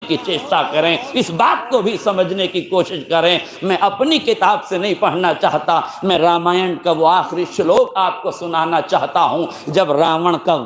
کی چیشٹا کریں، اس بات کو بھی سمجھنے کی کوشش کریں۔ میں اپنی کتاب سے نہیں پڑھنا چاہتا، میں رامائن کا وہ آخری شلوک آپ کو سنانا چاہتا ہوں جب راون کا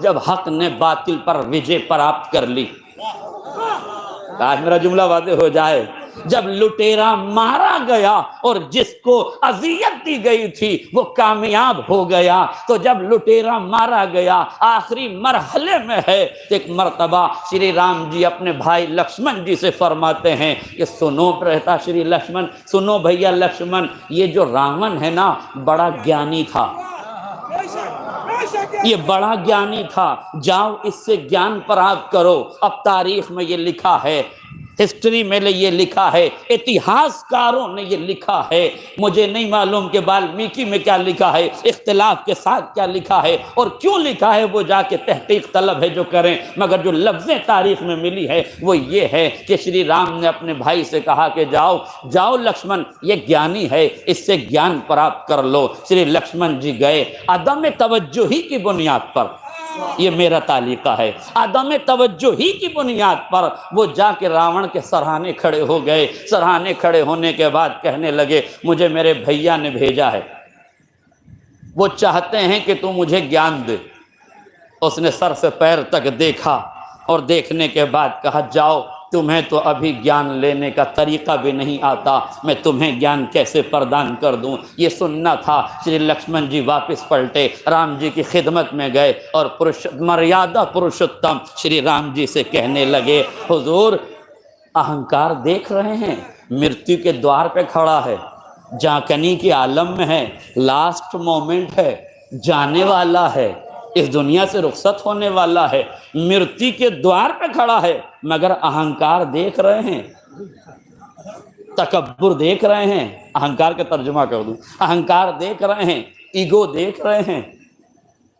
جب حق نے باطل پر وجے پراپت کر لی۔ آج میرا جملہ واضح ہو جائے، جب لٹیرا مارا گیا اور جس کو اذیت دی گئی تھی وہ کامیاب ہو گیا، تو جب لٹیرا مارا گیا آخری مرحلے میں ہے، ایک مرتبہ شری رام جی اپنے بھائی لکشمن جی سے فرماتے ہیں کہ سنو رہتا شری لکشمن، سنو بھیا لکشمن، یہ جو راون ہے نا بڑا گیانی تھا، یہ بڑا گیانی تھا، جاؤ اس سے گیان پراپت کرو۔ اب تاریخ میں یہ لکھا ہے، ہسٹری میں یہ لکھا ہے، اتہاس کاروں نے یہ لکھا ہے، مجھے نہیں معلوم کہ والمیکی میں کیا لکھا ہے، اختلاف کے ساتھ کیا لکھا ہے اور کیوں لکھا ہے، وہ جا کے تحقیق طلب ہے جو کریں، مگر جو لفظیں تاریخ میں ملی ہے وہ یہ ہے کہ شری رام نے اپنے بھائی سے کہا کہ جاؤ جاؤ لکشمن، یہ گیانی ہے، اس سے گیان پراپت کر لو۔ شری لکشمن جی گئے، عدم توجہی کی بنیاد پر، یہ میرا تعلیقہ ہے، عدم توجہ ہی کی بنیاد پر وہ جا کے راون کے سرہانے کھڑے ہو گئے۔ سرہانے کھڑے ہونے کے بعد کہنے لگے مجھے میرے بھیا نے بھیجا ہے، وہ چاہتے ہیں کہ تو مجھے گیان دے۔ اس نے سر سے پیر تک دیکھا اور دیکھنے کے بعد کہا جاؤ، تمہیں تو ابھی گیان لینے کا طریقہ بھی نہیں آتا، میں تمہیں گیان کیسے پردان کر دوں۔ یہ سننا تھا۔ شری لکشمن جی واپس پلٹے، رام جی کی خدمت میں گئے اور مریادہ پروشتم شری رام جی سے کہنے لگے حضور اہنکار دیکھ رہے ہیں، مرتیو کے دوار پہ کھڑا ہے، جانکنی کے عالم میں ہے، لاسٹ مومنٹ ہے، جانے والا ہے، اس دنیا سے رخصت ہونے والا ہے، مرتی کے دوار پہ کھڑا ہے، مگر اہنکار دیکھ رہے ہیں، تکبر دیکھ رہے ہیں۔ اہنکار کا ترجمہ کر دوں، اہنکار دیکھ رہے ہیں، ایگو دیکھ رہے ہیں،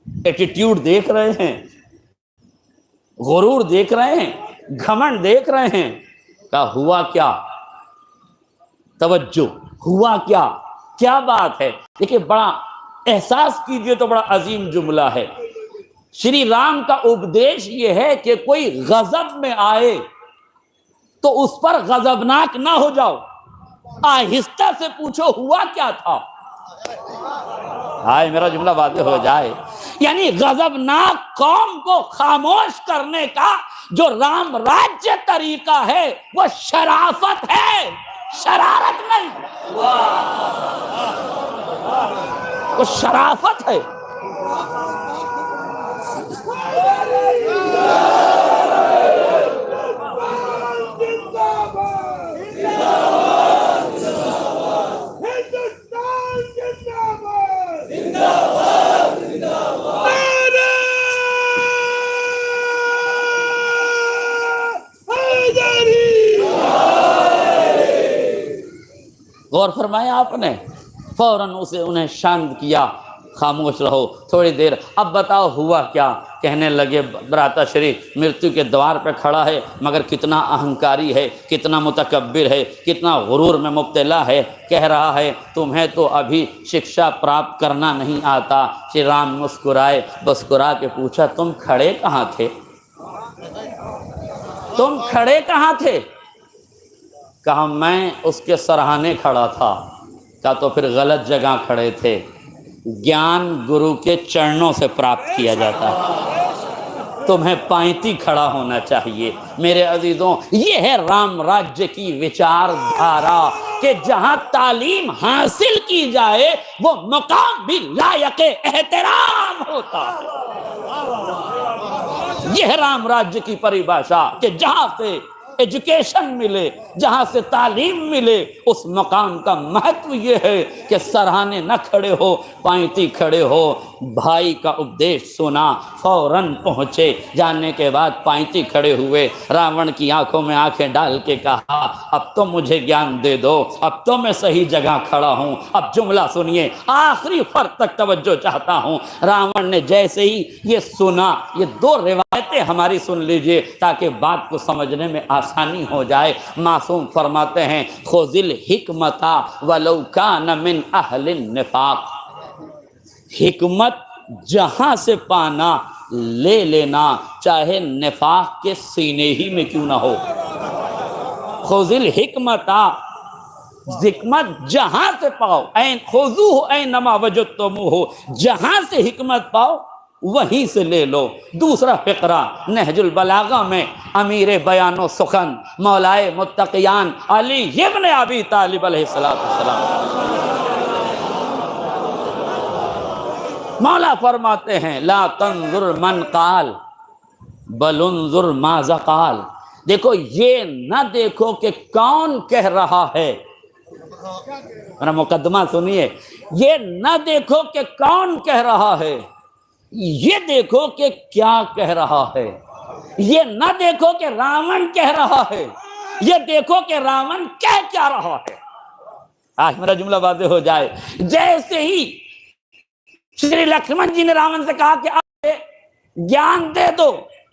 ایٹیٹیوڈ دیکھ رہے ہیں، غرور دیکھ رہے ہیں، گھمنڈ دیکھ رہے ہیں۔ کہا ہوا کیا؟ توجہ، ہوا کیا؟ کیا بات ہے؟ دیکھیں بڑا احساس کیجئے تو بڑا عظیم جملہ ہے۔ شری رام کا اپدیش یہ ہے کہ کوئی غضب میں آئے تو اس پر غضبناک نہ ہو جاؤ، آہستہ سے پوچھو ہوا کیا تھا۔ ہائے میرا جملہ واضح ہو جائے، یعنی غضبناک قوم کو خاموش کرنے کا جو رام راجیہ طریقہ ہے وہ شرافت ہے، شرارت نہیں، وہ شرافت ہے۔ غور فرمایا آپ نے، فوراً انہیں شانت کیا، خاموش رہو تھوڑی دیر، اب بتاؤ ہوا کیا؟ کہنے لگے براتا شری مرتیو کے دوار پہ کھڑا ہے، مگر کتنا اہنکاری ہے، کتنا متکبر ہے، کتنا غرور میں مبتلا ہے، کہہ رہا ہے تمہیں تو ابھی شکشا پراپت کرنا نہیں آتا۔ شری رام مسکرائے، مسکرا کے پوچھا تم کھڑے کہاں تھے؟ تم کھڑے کہاں تھے؟ کہا میں اس کے سرہانے کھڑا تھا۔ کہا تو پھر غلط جگہ کھڑے تھے، گیان گرو کے چرنوں سے پراپت کیا جاتا ہے، تمہیں پائنتی کھڑا ہونا چاہیے۔ میرے عزیزوں یہ ہے رام راجیہ کی وچار دھارا کہ جہاں تعلیم حاصل کی جائے وہ مقام بھی لائق احترام ہوتا ہے۔ یہ ہے رام راجیہ کی پریبھاشا کہ جہاں سے ایجوکیشن ملے، جہاں سے تعلیم ملے، اس مقام کا مہتو یہ ہے کہ سرہانے نہ کھڑے ہو، پائنتی کھڑے ہو۔ بھائی کا اپدیش سنا، فوراً پہنچے، جانے کے بعد پائنتی کھڑے ہوئے، راون کی آنکھوں میں آنکھیں ڈال کے کہا اب تو مجھے گیان دے دو، اب تو میں صحیح جگہ کھڑا ہوں۔ اب جملہ سنیے، آخری فرق تک توجہ چاہتا ہوں۔ راون نے جیسے ہی یہ سنا، یہ دو روایتیں ہماری سن لیجئے تاکہ بات کو سمجھنے میں آسانی ہو جائے۔ معصوم فرماتے ہیں خذ الحکمت ولو کان من اہل النفاق، حکمت جہاں سے پانا لے لینا، چاہے نفاق کے سینے ہی میں کیوں نہ ہو۔ خذ الحکمت، حکمت جہاں سے پاؤ، خذوہ اینما وجدتموہ، جہاں سے حکمت پاؤ وہیں سے لے لو۔ دوسرا فقرہ نہج البلاغہ میں امیر بیان و سخن مولائے متقیان علی ابن ابی طالب علیہ السلام، مولا فرماتے ہیں لا تنظر من قال بل انظر ماذا قال، دیکھو یہ نہ دیکھو کہ کون کہہ رہا ہے، میرا مقدمہ سنیے، یہ نہ دیکھو کہ کون کہہ رہا ہے، یہ دیکھو کہ کیا کہہ رہا ہے۔ یہ نہ دیکھو کہ راون کہہ رہا ہے، یہ دیکھو کہ راون کہہ کیا رہا ہے۔ آج میرا جملہ واضح ہو جائے، جیسے ہی شری لکشمن جی نے راون سے کہا کہ آپ گیان دے دو،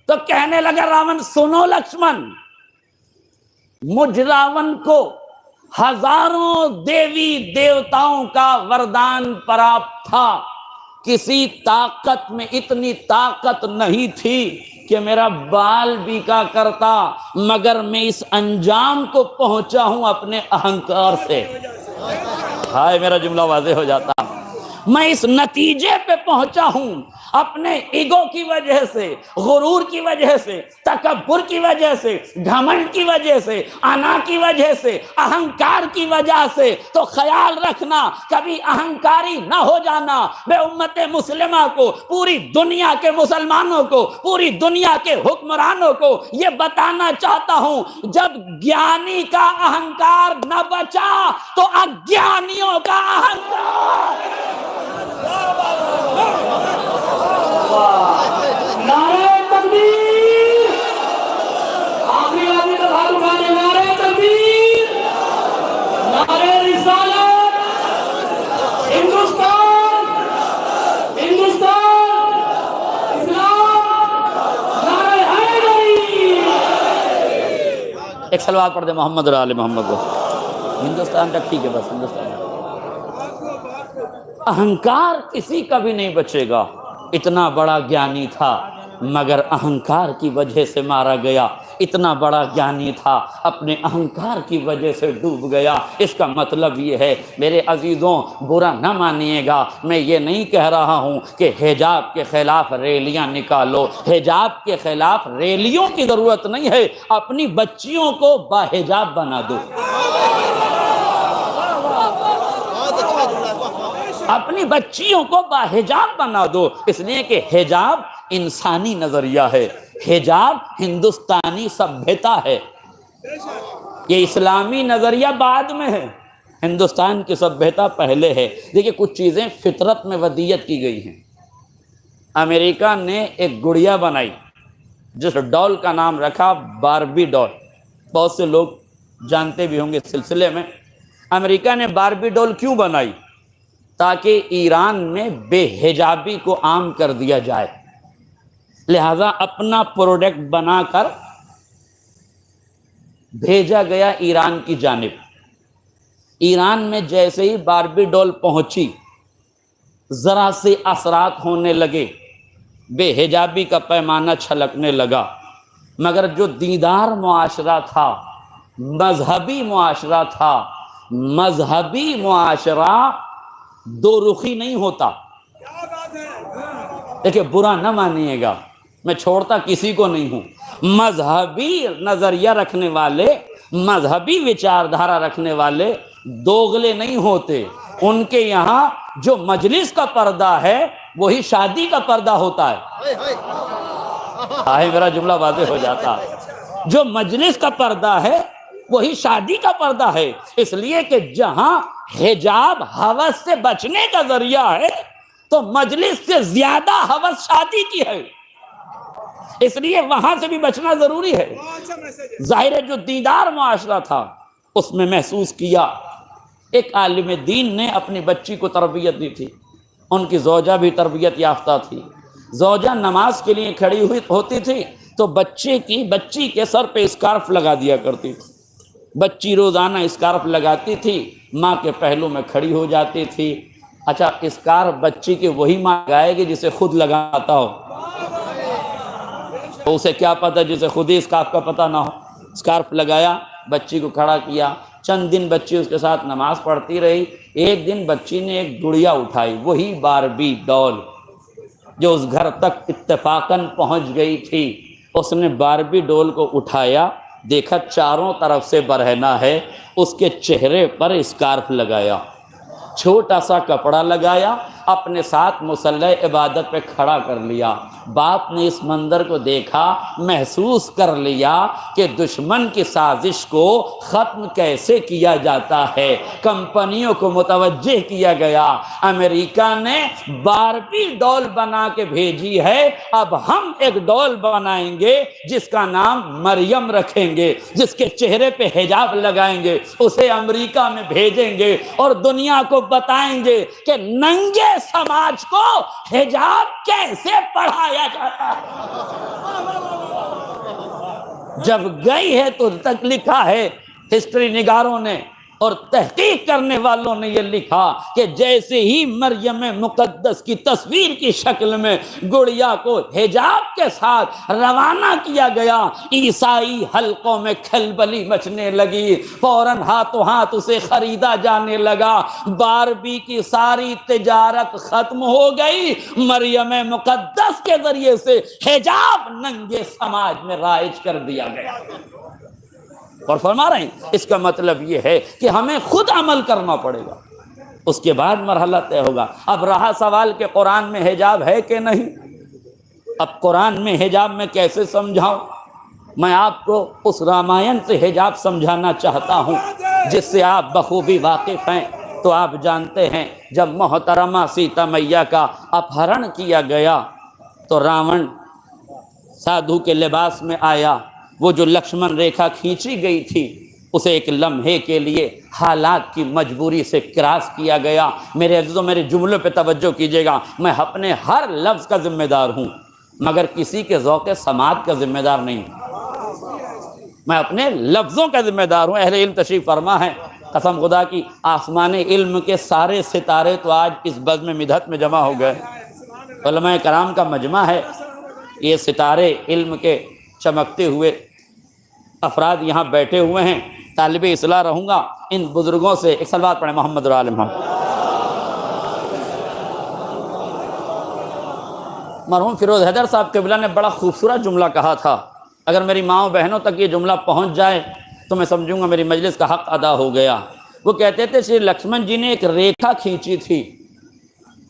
تو کہنے لگا راون سنو لکشمن، مجھ راون کو ہزاروں دیوی دیوتاؤں کا وردان پراپت تھا، کسی طاقت میں اتنی طاقت نہیں تھی کہ میرا بال بیکا کرتا، مگر میں اس انجام کو پہنچا ہوں اپنے اہنکار سے۔ ہائے میرا جملہ واضح ہو جاتا، میں اس نتیجے پہ پہنچا ہوں اپنے ایگو کی وجہ سے، غرور کی وجہ سے، تکبر کی وجہ سے، گھمنڈ کی وجہ سے، انا کی وجہ سے، اہنکار کی وجہ سے۔ تو خیال رکھنا کبھی اہنکاری نہ ہو جانا۔ میں امت مسلمہ کو، پوری دنیا کے مسلمانوں کو، پوری دنیا کے حکمرانوں کو یہ بتانا چاہتا ہوں، جب گیانی کا اہنکار نہ بچا تو اگیانیوں کا اہنکار۔ نعرہ تکبیر، آخری آدمی کا ہاتھ اٹھانے، نعرہ تکبیر، نعرہ رسالت، ہندوستان، ہندوستان، اسلام، نعرہ حیدری۔ ایک سلوات پڑھ دے محمد اور آل محمد کو۔ ہندوستان تک ٹھیک ہے، بس ہندوستان۔ اہنکار کسی کا بھی نہیں بچے گا، اتنا بڑا گیانی تھا مگر اہنکار کی وجہ سے مارا گیا، اتنا بڑا گیانی تھا اپنے اہنکار کی وجہ سے ڈوب گیا۔ اس کا مطلب یہ ہے میرے عزیزوں، برا نہ مانیے گا، میں یہ نہیں کہہ رہا ہوں کہ حجاب کے خلاف ریلیاں نکالو، حجاب کے خلاف ریلیوں کی ضرورت نہیں ہے، اپنی بچیوں کو باحجاب بنا دو، اپنی بچیوں کو باحجاب بنا دو، اس لیے کہ حجاب انسانی نظریہ ہے، حجاب ہندوستانی سبھیتا ہے، یہ اسلامی نظریہ بعد میں ہے، ہندوستان کی سبھیتا پہلے ہے۔ دیکھیں کچھ چیزیں فطرت میں ودیت کی گئی ہیں۔ امریکہ نے ایک گڑیا بنائی جس ڈال کا نام رکھا باربی ڈال، بہت سے لوگ جانتے بھی ہوں گے اس سلسلے میں۔ امریکہ نے باربی ڈال کیوں بنائی؟ تاکہ ایران میں بے حجابی کو عام کر دیا جائے، لہذا اپنا پروڈکٹ بنا کر بھیجا گیا ایران کی جانب۔ ایران میں جیسے ہی باربی ڈول پہنچی، ذرا سے اثرات ہونے لگے، بے حجابی کا پیمانہ چھلکنے لگا، مگر جو دیندار معاشرہ تھا، مذہبی معاشرہ تھا، مذہبی معاشرہ دو رخی نہیں ہوتا۔ دیکھیں برا نہ مانیے گا، میں چھوڑتا کسی کو نہیں ہوں، مذہبی نظریہ رکھنے والے، مذہبی وچاردھارا رکھنے والے دوغلے نہیں ہوتے، ان کے یہاں جو مجلس کا پردہ ہے وہی شادی کا پردہ ہوتا ہے۔ آئے میرا جملہ واضح ہو جاتا، جو مجلس کا پردہ ہے وہی شادی کا پردہ ہے، اس لیے کہ جہاں حجاب ہوس سے بچنے کا ذریعہ ہے تو مجلس سے زیادہ ہوس شادی کی ہے، اس لیے وہاں سے بھی بچنا ضروری ہے۔ ظاہر ہے جو دیندار معاشرہ تھا اس میں محسوس کیا، ایک عالم دین نے اپنی بچی کو تربیت دی تھی، ان کی زوجہ بھی تربیت یافتہ تھی، زوجہ نماز کے لیے کھڑی ہوئی ہوتی تھی تو بچی کے سر پہ اسکارف لگا دیا کرتی تھی، بچی روزانہ اسکارف لگاتی تھی، ماں کے پہلو میں کھڑی ہو جاتی تھی۔ اچھا اسکارف بچی کی وہی ماں لگائے گی جسے خود لگاتا ہو؟ تو اسے کیا پتہ جسے خود ہی اسکارف کا پتہ نہ ہو. اسکارف لگایا، بچی کو کھڑا کیا، چند دن بچی اس کے ساتھ نماز پڑھتی رہی. ایک دن بچی نے ایک گڑیا اٹھائی، وہی باربی ڈال جو اس گھر تک اتفاقاً پہنچ گئی تھی. اس نے باربی ڈول کو اٹھایا، دیکھا چاروں طرف سے برہنہ ہے، اس کے چہرے پر اسکارف لگایا، چھوٹا سا کپڑا لگایا، اپنے ساتھ مصلی عبادت پہ کھڑا کر لیا. باپ نے اس منظر کو دیکھا، محسوس کر لیا کہ دشمن کی سازش کو ختم کیسے کیا جاتا ہے. کمپنیوں کو متوجہ کیا گیا، امریکہ نے باربی ڈول بنا کے بھیجی ہے، اب ہم ایک ڈول بنائیں گے جس کا نام مریم رکھیں گے، جس کے چہرے پہ حجاب لگائیں گے، اسے امریکہ میں بھیجیں گے اور دنیا کو بتائیں گے کہ ننگے سماج کو حجاب کیسے پڑھایا جاتا ہے. جب گئی ہے تو تک لکھا ہے ہسٹری نگاروں نے اور تحقیق کرنے والوں نے یہ لکھا کہ جیسے ہی مریم مقدس کی تصویر کی شکل میں گڑیا کو حجاب کے ساتھ روانہ کیا گیا، عیسائی حلقوں میں کھلبلی مچنے لگی، فوراً ہاتھوں ہاتھ اسے خریدا جانے لگا. باربی کی ساری تجارت ختم ہو گئی، مریم مقدس کے ذریعے سے حجاب ننگے سماج میں رائج کر دیا گیا. اور فرما رہے ہیں اس کا مطلب یہ ہے کہ ہمیں خود عمل کرنا پڑے گا، اس کے بعد مرحلہ طے ہوگا. اب رہا سوال کہ قرآن میں حجاب ہے کہ نہیں. اب قرآن میں حجاب میں کیسے سمجھاؤں؟ میں آپ کو اس رامائن سے حجاب سمجھانا چاہتا ہوں جس سے آپ بخوبی واقف ہیں. تو آپ جانتے ہیں جب محترمہ سیتا میاں کا اپہرن کیا گیا تو راون سادھو کے لباس میں آیا. وہ جو لکشمن ریکھا کھینچی گئی تھی اسے ایک لمحے کے لیے حالات کی مجبوری سے کراس کیا گیا. میرے عزیزوں، میرے جملوں پہ توجہ کیجیے گا. میں اپنے ہر لفظ کا ذمہ دار ہوں مگر کسی کے ذوق سماعت کا ذمہ دار نہیں ہوں. میں اپنے لفظوں کا ذمہ دار ہوں. اہل علم تشریف فرما ہے، قسم خدا کی آسمان علم کے سارے ستارے تو آج اس بزم مدحت میں جمع ہو گئے. علماء کرام کا مجمع ہے. یہ ستارے علم کے چمکتے ہوئے افراد یہاں بیٹھے ہوئے ہیں. طالب اصلاح رہوں گا، ان بزرگوں سے ایک صلوات پڑھیں محمد و آل محمد. مرحوم فیروز حیدر صاحب قبلہ نے بڑا خوبصورت جملہ کہا تھا. اگر میری ماؤں بہنوں تک یہ جملہ پہنچ جائے تو میں سمجھوں گا میری مجلس کا حق ادا ہو گیا. وہ کہتے تھے شری لکشمن جی نے ایک ریکھا کھینچی تھی،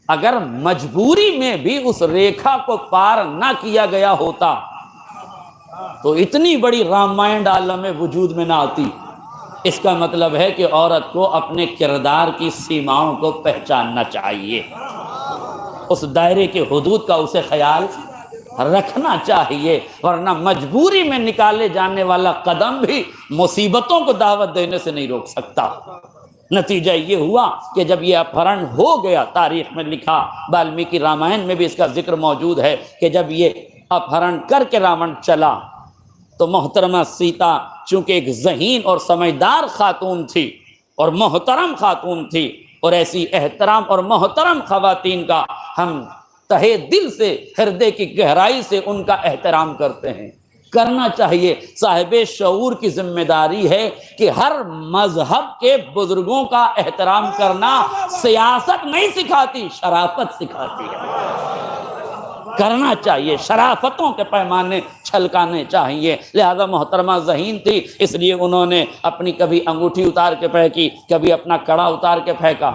اگر مجبوری میں بھی اس ریکھا کو پار نہ کیا گیا ہوتا تو اتنی بڑی رامائن عالم وجود میں نہ آتی. اس کا مطلب ہے کہ عورت کو اپنے کردار کی سیماؤں کو پہچاننا چاہیے، اس دائرے کے حدود کا اسے خیال رکھنا چاہیے، ورنہ مجبوری میں نکالے جانے والا قدم بھی مصیبتوں کو دعوت دینے سے نہیں روک سکتا. نتیجہ یہ ہوا کہ جب یہ اپہرن ہو گیا، تاریخ میں لکھا، والمیکی رامائن میں بھی اس کا ذکر موجود ہے کہ جب یہ اپہرن کر کے راون چلا تو محترمہ سیتا چونکہ ایک ذہین اور سمجھدار خاتون تھی اور محترم خاتون تھی، اور ایسی احترام اور محترم خواتین کا ہم تہے دل سے، ہردے کی گہرائی سے ان کا احترام کرتے ہیں، کرنا چاہیے. صاحب شعور کی ذمہ داری ہے کہ ہر مذہب کے بزرگوں کا احترام کرنا سیاست نہیں سکھاتی، شرافت سکھاتی ہے. کرنا چاہیے، شرافتوں کے پیمانے چھلکانے چاہیے. لہذا محترمہ ذہین تھی، اس لیے انہوں نے اپنی کبھی انگوٹھی اتار کے پھینکی، کبھی اپنا کڑا اتار کے پھینکا،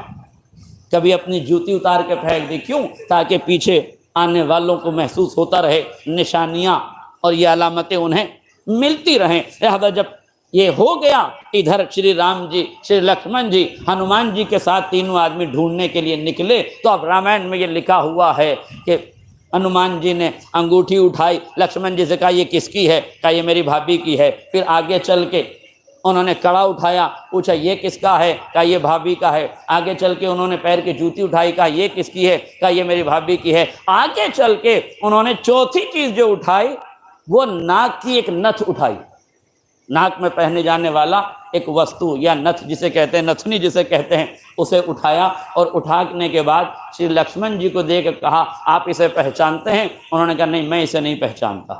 کبھی اپنی جوتی اتار کے پھینک دی. کیوں؟ تاکہ پیچھے آنے والوں کو محسوس ہوتا رہے، نشانیاں اور یہ علامتیں انہیں ملتی رہیں. لہذا جب یہ ہو گیا، ادھر شری رام جی، شری لکشمن جی، ہنومان جی کے ساتھ تینوں آدمی ڈھونڈنے کے لیے نکلے. تو اب رامائن میں یہ لکھا ہوا ہے کہ ہنومان جی نے انگوٹھی اٹھائی، لکشمن جی سے کہا یہ کس کی ہے؟ کہا یہ میری بھابھی کی ہے. پھر آگے چل کے انہوں نے کڑا اٹھایا، پوچھا یہ کس کا ہے؟ کہا یہ بھابھی کا ہے. آگے چل کے انہوں نے پیر کی جوتی اٹھائی، کہا یہ کس کی ہے؟ کہا یہ میری بھابھی کی ہے. آگے چل کے انہوں نے چوتھی چیز جو اٹھائی وہ ناک کی ایک نتھ اٹھائی. ناک میں پہنے جانے والا ایک وستو یا نتھ جسے کہتے ہیں، نتھنی جسے کہتے ہیں، اسے اٹھایا. اور اٹھانے کے بعد شری لکشمن جی کو دیکھ کے کہا آپ اسے پہچانتے ہیں؟ انہوں نے کہا نہیں، میں اسے نہیں پہچانتا.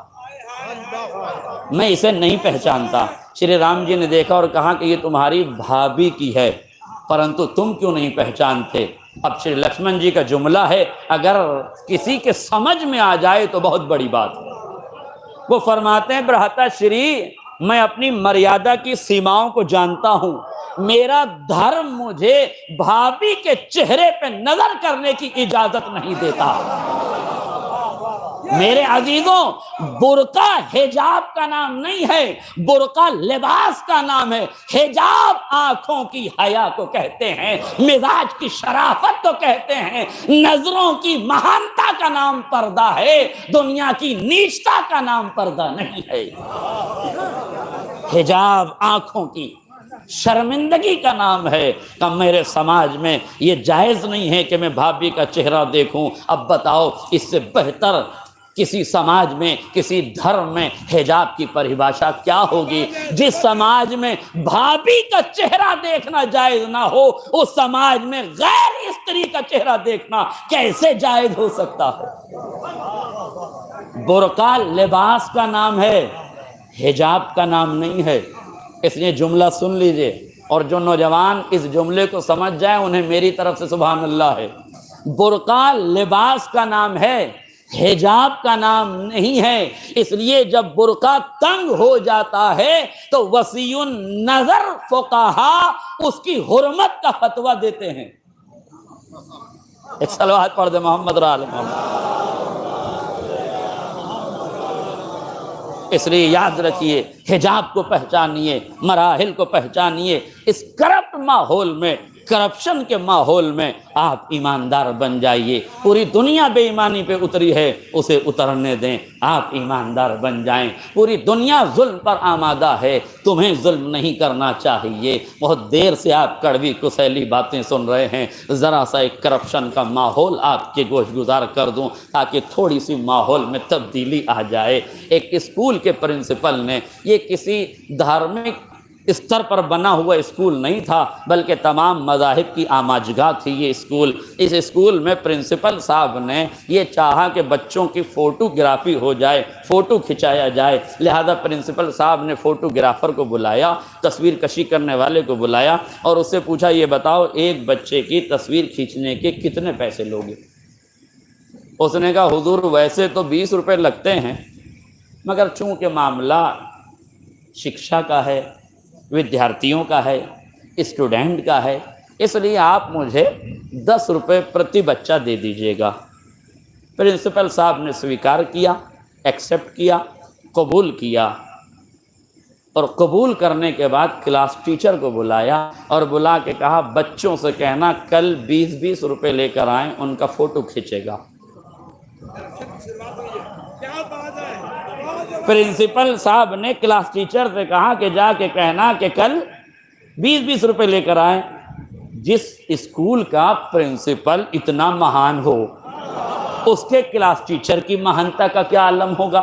میں اسے نہیں پہچانتا۔ شری رام جی نے دیکھا اور کہا کہ یہ تمہاری بھابھی کی ہے، پرنتو تم کیوں نہیں پہچانتے؟ اب شری لکشمن جی کا جملہ ہے، اگر کسی کے سمجھ میں آ جائے تو بہت بڑی بات ہے۔ وہ فرماتے ہیں برہتا شری، میں اپنی مریادہ کی سیماؤں کو جانتا ہوں، میرا دھرم مجھے بھابھی کے چہرے پہ نظر کرنے کی اجازت نہیں دیتا۔ میرے عزیزوں، برقع حجاب کا نام نہیں ہے، برقع لباس کا نام ہے۔ حجاب آنکھوں کی حیا کو کہتے ہیں، مزاج کی شرافت کو کہتے ہیں، نظروں کی مہانتا کا نام پردہ ہے، دنیا کی نیچتا کا نام پردہ نہیں ہے۔ حجاب آنکھوں کی شرمندگی کا نام ہے کہ میرے سماج میں یہ جائز نہیں ہے کہ میں بھابھی کا چہرہ دیکھوں۔ اب بتاؤ اس سے بہتر کسی سماج میں، کسی دھرم میں حجاب کی پریبھاشا کیا ہوگی؟ جس سماج میں بھابھی کا چہرہ دیکھنا جائز نہ ہو، اس سماج میں غیر استری کا چہرہ دیکھنا کیسے جائز ہو سکتا ہے؟ برقع لباس کا نام ہے، حجاب کا نام نہیں ہے۔ اس لیے جملہ سن لیجئے، اور جو نوجوان اس جملے کو سمجھ جائیں انہیں میری طرف سے سبحان اللہ ہے۔ برقع لباس کا نام ہے، حجاب کا نام نہیں ہے۔ اس لیے جب برقع تنگ ہو جاتا ہے تو وسیع النظر فقہا اس کی حرمت کا فتویٰ دیتے ہیں۔ ایک صلوات پڑھ دے محمد را آل محمد۔ اس لیے یاد رکھیے، حجاب کو پہچانیے، مراحل کو پہچانیے۔ اس کرپٹ ماحول میں، کرپشن کے ماحول میں آپ ایماندار بن جائیے۔ پوری دنیا بے ایمانی پہ اتری ہے، اسے اترنے دیں، آپ ایماندار بن جائیں۔ پوری دنیا ظلم پر آمادہ ہے، تمہیں ظلم نہیں کرنا چاہیے۔ بہت دیر سے آپ کڑوی کسیلی باتیں سن رہے ہیں، ذرا سا ایک کرپشن کا ماحول آپ کے گوش گزار کر دوں تاکہ تھوڑی سی ماحول میں تبدیلی آ جائے۔ ایک اسکول کے پرنسپل نے، یہ کسی دھارمک استر پر بنا ہوا اسکول نہیں تھا بلکہ تمام مذاہب کی آماجگاہ تھی یہ اسکول۔ اس اسکول میں پرنسپل صاحب نے یہ چاہا کہ بچوں کی فوٹوگرافی ہو جائے، فوٹو کھنچایا جائے، لہذا پرنسپل صاحب نے فوٹوگرافر کو بلایا، تصویر کشی کرنے والے کو بلایا اور اس سے پوچھا یہ بتاؤ ایک بچے کی تصویر کھینچنے کے کتنے پیسے لوگے؟ اس نے کہا حضور ویسے تو 20 روپے لگتے ہیں، مگر چونکہ معاملہ شکشا کا ہے، ودیارتھیوں کا ہے، اسٹوڈنٹ کا ہے، اس لیے آپ مجھے 10 روپے پرتی بچہ دے دیجیے گا۔ پرنسپل صاحب نے سویکار کیا، ایکسیپٹ کیا، قبول کیا، اور قبول کرنے کے بعد کلاس ٹیچر کو بلایا اور بلا کے کہا بچوں سے کہنا کل 20 روپے لے کر آئیں، ان کا فوٹو کھینچے گا۔ پرنسپل صاحب نے کلاس ٹیچر سے کہا کہ جا کے کہنا کہ کل 20 روپے لے کر آئیں۔ جس اسکول کا پرنسپل اتنا مہان ہو، اس کے کلاس ٹیچر کی مہانتا کا کیا عالم ہوگا؟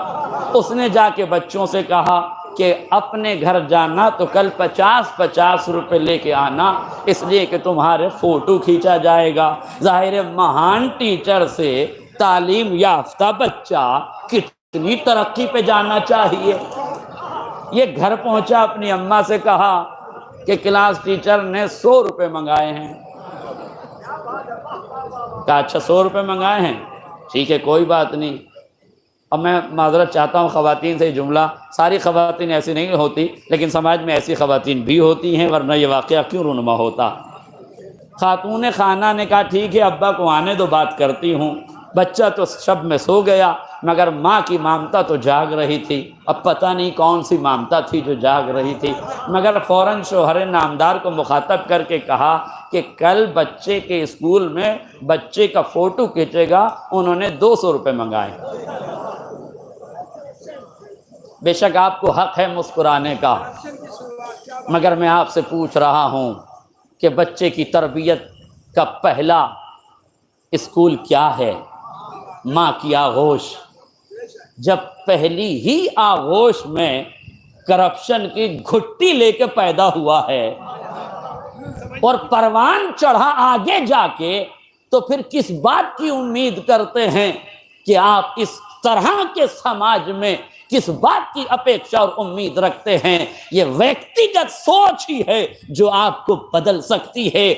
اس نے جا کے بچوں سے کہا کہ اپنے گھر جانا تو کل 50 روپے لے کے آنا، اس لیے کہ تمہارے فوٹو کھینچا جائے گا۔ ظاہر مہان ٹیچر سے تعلیم یافتہ بچہ کتنی ترقی پہ جانا چاہیے۔ یہ گھر پہنچا، اپنی اماں سے کہا کہ کلاس ٹیچر نے 100 روپے منگائے ہیں۔ کہا اچھا 100 روپے منگائے ہیں، ٹھیک ہے کوئی بات نہیں۔ اب میں معذرت چاہتا ہوں خواتین سے، جملہ ساری خواتین ایسی نہیں ہوتی لیکن سماج میں ایسی خواتین بھی ہوتی ہیں، ورنہ یہ واقعہ کیوں رونما ہوتا۔ خاتون خانہ نے کہا ٹھیک ہے ابا کو آنے دو، بات کرتی ہوں۔ بچہ تو شب میں سو گیا مگر ماں کی مامتا تو جاگ رہی تھی۔ اب پتہ نہیں کون سی مامتا تھی جو جاگ رہی تھی، مگر فوراً شوہر نامدار کو مخاطب کر کے کہا کہ کل بچے کے اسکول میں بچے کا فوٹو کھینچے گا، انہوں نے 200 روپے منگائے۔ بے شک آپ کو حق ہے مسکرانے کا، مگر میں آپ سے پوچھ رہا ہوں کہ بچے کی تربیت کا پہلا اسکول کیا ہے؟ ماں کی آغوش۔ جب پہلی ہی آغوش میں کرپشن کی گھٹی لے کے پیدا ہوا ہے اور پروان چڑھا آگے جا کے، تو پھر کس بات کی امید کرتے ہیں کہ آپ اس طرح کے سماج میں کس بات کی اپیکشا اور امید رکھتے ہیں؟ یہ ویکتیگت سوچ ہی ہے جو آپ کو بدل سکتی ہے۔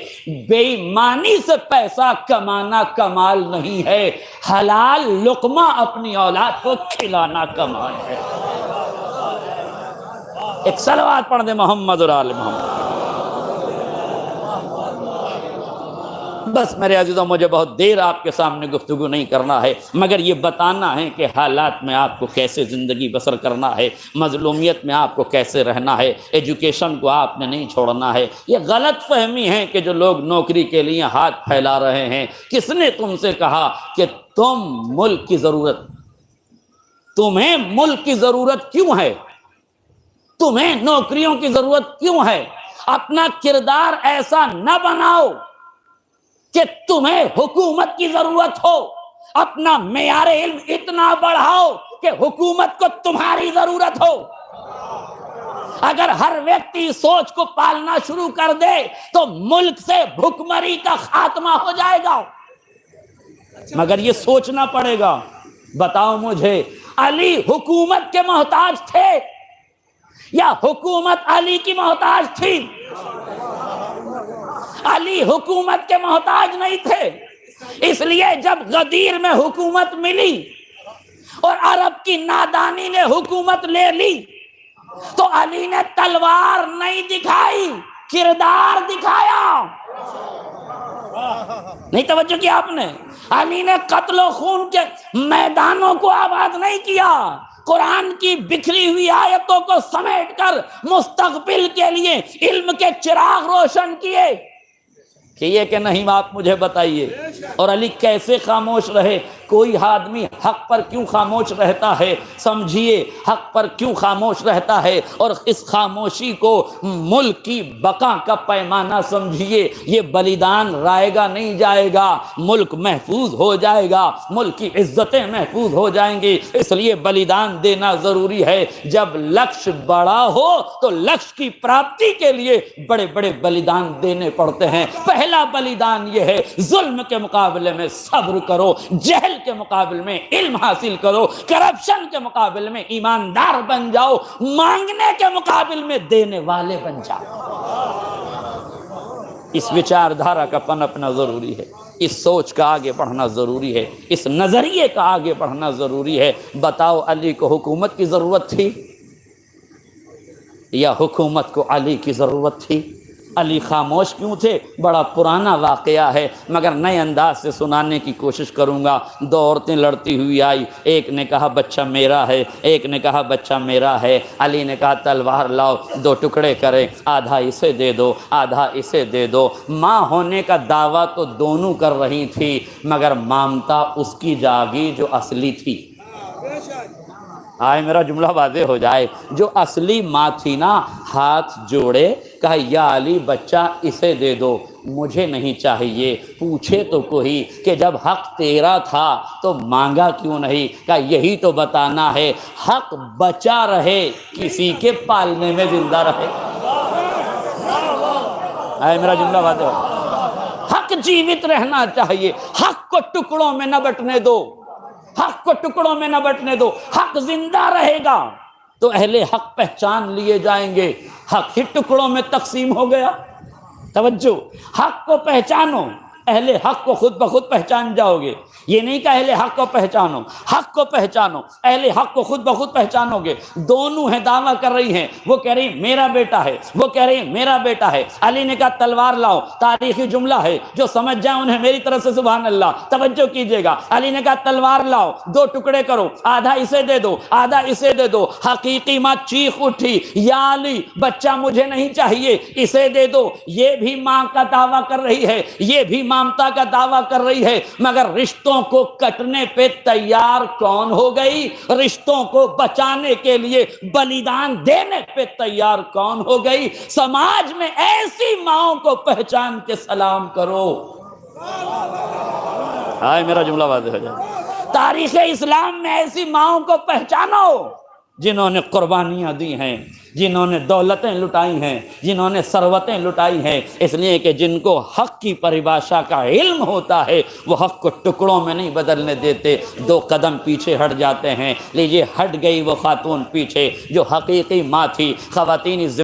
بے ایمانی سے پیسہ کمانا کمال نہیں ہے، حلال لقمہ اپنی اولاد کو کھلانا کمال ہے۔ ایک صلوات پڑھ دیں محمد اور آل محمد۔ بس میرے عزیزوں، مجھے بہت دیر آپ کے سامنے گفتگو نہیں کرنا ہے، مگر یہ بتانا ہے کہ حالات میں آپ کو کیسے زندگی بسر کرنا ہے، مظلومیت میں آپ کو کیسے رہنا ہے، ایجوکیشن کو آپ نے نہیں چھوڑنا ہے۔ یہ غلط فہمی ہے کہ جو لوگ نوکری کے لیے ہاتھ پھیلا رہے ہیں، کس نے تم سے کہا کہ تمہیں ملک کی ضرورت کیوں ہے؟ تمہیں نوکریوں کی ضرورت کیوں ہے؟ اپنا کردار ایسا نہ بناؤ کہ تمہیں حکومت کی ضرورت ہو، اپنا معیار علم اتنا بڑھاؤ کہ حکومت کو تمہاری ضرورت ہو۔ اگر ہر ویکتی سوچ کو پالنا شروع کر دے تو ملک سے بھکمری کا خاتمہ ہو جائے گا، مگر یہ سوچنا پڑے گا۔ بتاؤ مجھے، علی حکومت کے محتاج تھے یا حکومت علی کی محتاج تھی؟ علی حکومت کے محتاج نہیں تھے، اس لیے جب غدیر میں حکومت ملی اور عرب کی نادانی نے حکومت لے لی تو علی نے تلوار نہیں دکھائی، کردار دکھایا۔ نہیں توجہ کیا آپ نے؟ علی نے قتل و خون کے میدانوں کو آباد نہیں کیا، قرآن کی بکھری ہوئی آیتوں کو سمیٹ کر مستقبل کے لیے علم کے چراغ روشن کیے۔ کہ نہیں آپ مجھے بتائیے، اور علی کیسے خاموش رہے؟ کوئی آدمی حق پر کیوں خاموش رہتا ہے؟ سمجھیے حق پر کیوں خاموش رہتا ہے، اور اس خاموشی کو ملک کی بقا کا پیمانہ سمجھیے۔ یہ بلیدان رائے گا نہیں جائے گا، ملک محفوظ ہو جائے گا، ملک کی عزتیں محفوظ ہو جائیں گی، اس لیے بلیدان دینا ضروری ہے۔ جب لکش بڑا ہو تو لکش کی پراپتی کے لیے بڑے بڑے بلیدان دینے پڑتے ہیں۔ پہلا بلیدان یہ ہے، ظلم کے مقابلے میں صبر کرو، جہل کے مقابلے میں علم حاصل کرو، کرپشن کے مقابلے میں ایماندار بن جاؤ، مانگنے کے مقابلے میں دینے والے بن جاؤ۔ اس وچار دھارا کا پنپنا ضروری ہے، اس سوچ کا آگے بڑھنا ضروری ہے، اس نظریے کا آگے بڑھنا ضروری ہے۔ بتاؤ علی کو حکومت کی ضرورت تھی یا حکومت کو علی کی ضرورت تھی؟ علی خاموش کیوں تھے؟ بڑا پرانا واقعہ ہے، مگر نئے انداز سے سنانے کی کوشش کروں گا۔ دو عورتیں لڑتی ہوئی آئی، ایک نے کہا بچہ میرا ہے، ایک نے کہا بچہ میرا ہے۔ علی نے کہا تلوار لاؤ، دو ٹکڑے کریں، آدھا اسے دے دو، آدھا اسے دے دو۔ ماں ہونے کا دعویٰ تو دونوں کر رہی تھی، مگر مامتا اس کی جاگی جو اصلی تھی۔ آئے میرا جملہ واضح ہو جائے، جو اصلی ماں تھی نا، ہاتھ جوڑے، کہا یا علی بچہ اسے دے دو، مجھے نہیں چاہیے۔ پوچھے تو کوئی کہ جب حق تیرا تھا تو مانگا کیوں نہیں؟ کہا یہی تو بتانا ہے، حق بچا رہے کسی کے پالنے میں زندہ رہے۔ آئے میرا جملہ واضح ہو، حق جیوت رہنا چاہیے، حق کو ٹکڑوں میں نہ بٹنے دو، حق کو ٹکڑوں میں نہ بٹنے دو، حق زندہ رہے گا تو اہل حق پہچان لیے جائیں گے۔ حق ہی ٹکڑوں میں تقسیم ہو گیا۔ توجہ، حق کو پہچانو، اہل حق کو خود بخود پہچان جاؤ گے۔ یہ نہیں کہ اہل حق کو پہچانو، حق کو پہچانو، اہل حق کو خود بخود پہچانو گے۔ دونوں ہیں دعویٰ کر رہی ہیں، وہ کہہ رہی میرا بیٹا ہے، وہ کہہ رہی میرا بیٹا ہے۔ علی نے کہا تلوار لاؤ، تاریخی جملہ ہے، جو سمجھ جائیں انہیں میری طرف سے سبحان اللہ توجہ کیجئے گا۔ علی نے کہا تلوار لاؤ، دو ٹکڑے کرو، آدھا اسے دے دو، آدھا اسے دے دو۔ حقیقی ماں چیخ اٹھی، یا علی بچہ مجھے نہیں چاہیے، اسے دے دو۔ یہ بھی ماں کا دعویٰ کر رہی ہے، یہ بھی مامتا کا دعویٰ کر رہی ہے، مگر رشتوں کو کٹنے پہ تیار کون ہو گئی؟ رشتوں کو بچانے کے لیے بلیدان دینے پہ تیار کون ہو گئی؟ سماج میں ایسی ماؤں کو پہچان کے سلام کرو۔ آئے میرا جملہ واضح ہو جائے، تاریخ اسلام میں ایسی ماؤں کو پہچانو جنہوں نے قربانیاں دی ہیں، جنہوں نے دولتیں لٹائی ہیں، جنہوں نے ثروتیں لٹائی ہیں، اس لیے کہ جن کو حق کی پریبھاشا کا علم ہوتا ہے وہ حق کو ٹکڑوں میں نہیں بدلنے دیتے، 2 قدم پیچھے ہٹ جاتے ہیں۔ لیجیے ہٹ گئی وہ خاتون پیچھے جو حقیقی ماں تھی۔ خواتین